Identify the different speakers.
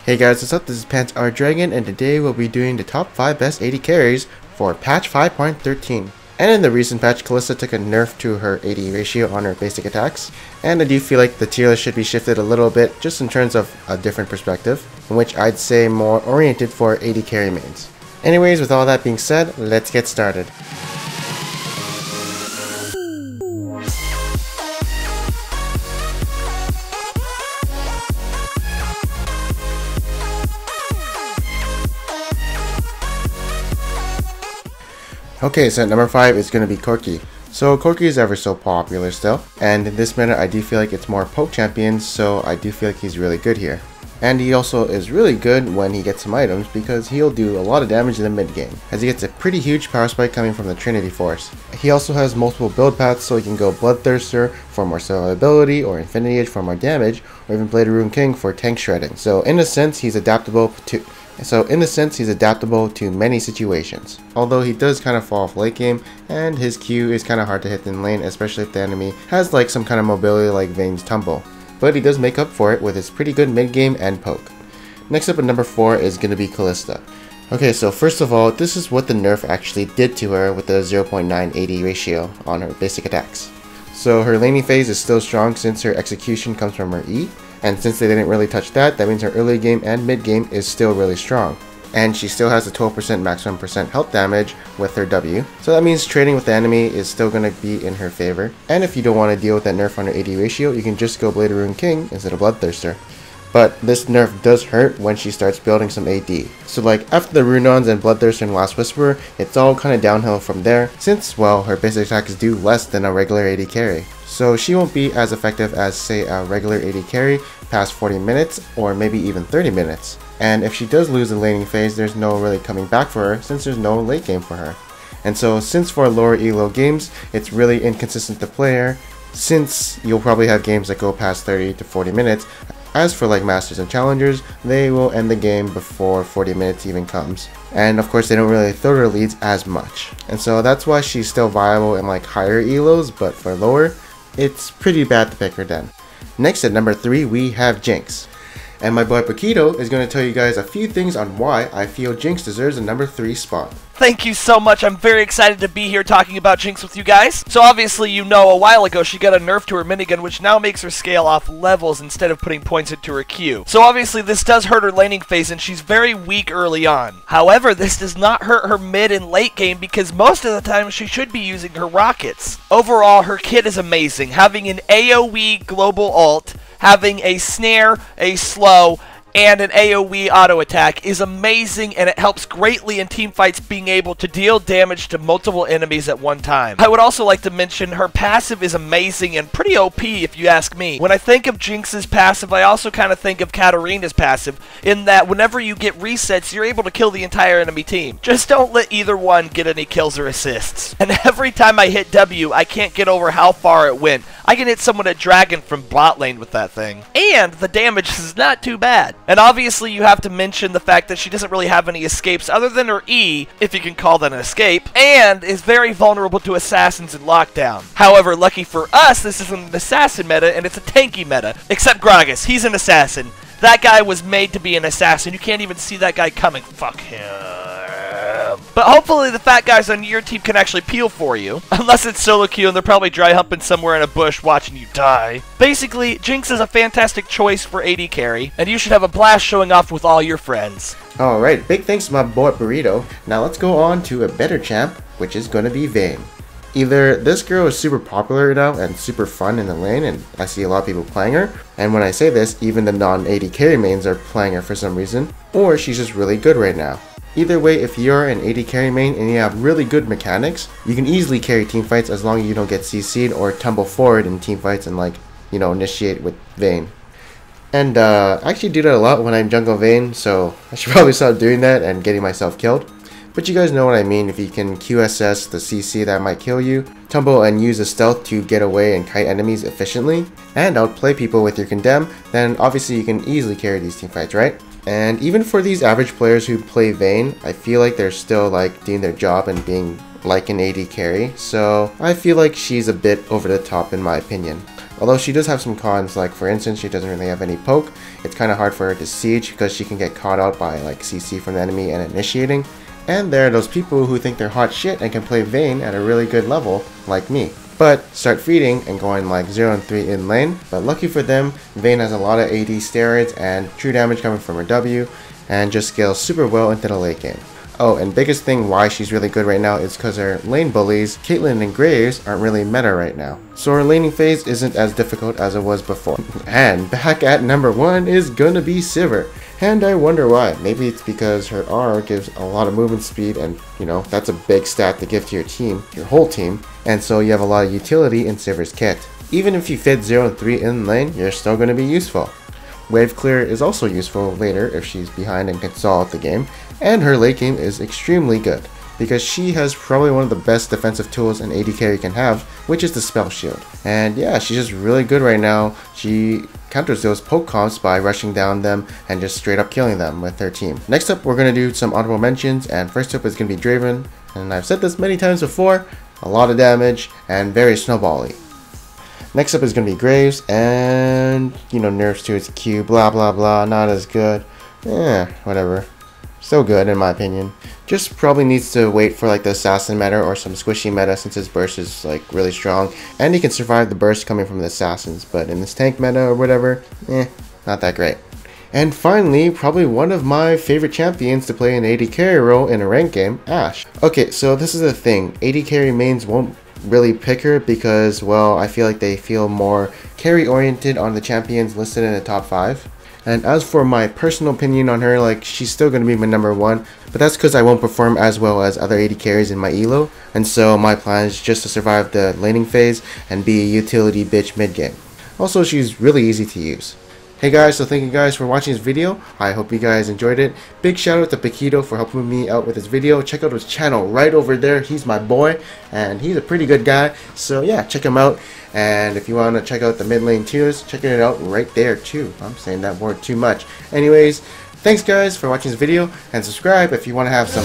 Speaker 1: Hey guys, what's up? This is Pants Our Dragon, and today we'll be doing the top 5 best AD carries for patch 5.13. And in the recent patch, Calista took a nerf to her AD ratio on her basic attacks, and I do feel like the tier list should be shifted a little bit just in terms of a different perspective, in which I'd say more oriented for AD carry mains. Anyways, with all that being said, let's get started. Okay, so at number 5 is going to be Corky. So Corky is ever so popular still, and in this meta I do feel like it's more poke champions, so I do feel like he's really good here. And he also is really good when he gets some items because he'll do a lot of damage in the mid game, as he gets a pretty huge power spike coming from the Trinity Force. He also has multiple build paths, so he can go Bloodthirster for more survivability, or Infinity Edge for more damage, or even Blade of Ruin King for tank shredding. So in a sense he's adaptable to many situations. Although he does kind of fall off late game, and his Q is kind of hard to hit in lane, especially if the enemy has like some kind of mobility like Vayne's Tumble. But he does make up for it with his pretty good mid game and poke. Next up at number 4 is going to be Calista. Okay, so first of all, this is what the nerf actually did to her with the 0.9 AD ratio on her basic attacks. So her laning phase is still strong since her execution comes from her E, and since they didn't really touch that means her early game and mid game is still really strong. And she still has a 12% maximum percent health damage with her W, so that means trading with the enemy is still going to be in her favor. And if you don't want to deal with that nerf on her AD ratio, you can just go Blade of Ruin King instead of Bloodthirster. But this nerf does hurt when she starts building some AD. So like after the Runons and Bloodthirster and Last Whisperer, it's all kind of downhill from there, since well her basic attacks do less than a regular AD carry. So she won't be as effective as say a regular AD carry past 40 minutes or maybe even 30 minutes. And if she does lose the laning phase, there's no really coming back for her since there's no late game for her. And so since for lower elo games, it's really inconsistent to play her, since you'll probably have games that go past 30 to 40 minutes. As for like Masters and Challengers, they will end the game before 40 minutes even comes. And of course they don't really throw her leads as much. And so that's why she's still viable in like higher elos, but for lower, it's pretty bad to pick her then. Next at number 3 we have Jinx. And my boy Poqito is going to tell you guys a few things on why I feel Jinx deserves a number 3 spot.
Speaker 2: Thank you so much. I'm very excited to be here talking about Jinx with you guys. So obviously you know a while ago she got a nerf to her minigun, which now makes her scale off levels instead of putting points into her Q. So obviously this does hurt her laning phase and she's very weak early on. However, this does not hurt her mid and late game because most of the time she should be using her rockets. Overall, her kit is amazing, having an AoE global ult, having a snare, a slow, and an AoE auto attack is amazing, and it helps greatly in teamfights being able to deal damage to multiple enemies at one time. I would also like to mention her passive is amazing and pretty OP if you ask me. When I think of Jinx's passive, I also kind of think of Katarina's passive, in that whenever you get resets, you're able to kill the entire enemy team. Just don't let either one get any kills or assists. And every time I hit W, I can't get over how far it went. I can hit someone at Dragon from bot lane with that thing. And the damage is not too bad. And obviously you have to mention the fact that she doesn't really have any escapes other than her E, if you can call that an escape, and is very vulnerable to assassins in lockdown. However, lucky for us, this isn't an assassin meta and it's a tanky meta. Except Gragas, he's an assassin. That guy was made to be an assassin. You can't even see that guy coming. Fuck him. But hopefully the fat guys on your team can actually peel for you. Unless it's solo queue and they're probably dry humping somewhere in a bush watching you die. Basically, Jinx is a fantastic choice for AD carry, and you should have a blast showing off with all your friends.
Speaker 1: Alright, big thanks to my boy Burrito. Now let's go on to a better champ, which is going to be Vayne. Either this girl is super popular now and super fun in the lane, and I see a lot of people playing her, and when I say this, even the non-AD carry mains are playing her for some reason, or she's just really good right now. Either way, if you're an AD carry main and you have really good mechanics, you can easily carry teamfights as long as you don't get CC'd or tumble forward in teamfights and like, you know, initiate with Vayne. And I actually do that a lot when I'm jungle Vayne, so I should probably stop doing that and getting myself killed. But you guys know what I mean. If you can QSS the CC that might kill you, tumble and use a stealth to get away and kite enemies efficiently, and outplay people with your condemn, then obviously you can easily carry these teamfights, right? And even for these average players who play Vayne, I feel like they're still like doing their job and being like an AD carry, so I feel like she's a bit over the top in my opinion. Although she does have some cons, like for instance, she doesn't really have any poke. It's kind of hard for her to siege because she can get caught out by like CC from the enemy and initiating. And there are those people who think they're hot shit and can play Vayne at a really good level, like me. But start feeding and going like 0 and 3 in lane, but lucky for them, Vayne has a lot of AD steroids and true damage coming from her W, and just scales super well into the late game. Oh, and biggest thing why she's really good right now is because her lane bullies, Caitlyn and Graves, aren't really meta right now. So her laning phase isn't as difficult as it was before. And back at number 1 is gonna be Sivir. And I wonder why. Maybe it's because her R gives a lot of movement speed, and you know, that's a big stat to give to your team, your whole team, and so you have a lot of utility in Sivir's kit. Even if you fit 0 and 3 in lane, you're still gonna be useful. Wave clear is also useful later if she's behind and can stall out the game, and her late game is extremely good, because she has probably one of the best defensive tools an AD carry can have, which is the spell shield. And yeah, she's just really good right now. She counters those poke comps by rushing down them and just straight up killing them with her team. Next up, we're going to do some honorable mentions, and first up is going to be Draven, and I've said this many times before, a lot of damage and very snowbally. Next up is going to be Graves, and you know, nerfs to its Q, blah blah blah, not as good. Whatever. Still good in my opinion. Just probably needs to wait for like the assassin meta or some squishy meta, since his burst is like really strong and he can survive the burst coming from the assassins, but in this tank meta or whatever, not that great. And finally, probably one of my favorite champions to play an AD carry role in a ranked game, Ashe. Okay, so this is the thing, AD carry mains won't really pick her because, well, I feel like they feel more carry oriented on the champions listed in the top 5. And as for my personal opinion on her, like, she's still going to be my number 1, but that's because I won't perform as well as other AD carries in my elo, and so my plan is just to survive the laning phase and be a utility bitch mid game. Also, she's really easy to use. Hey guys, so thank you guys for watching this video. I hope you guys enjoyed it. Big shout out to Poqito for helping me out with this video. Check out his channel right over there. He's my boy and he's a pretty good guy. So yeah, check him out. And if you want to check out the mid lane tiers, check it out right there too. I'm saying that word too much. Anyways, thanks guys for watching this video, and subscribe if you want to have some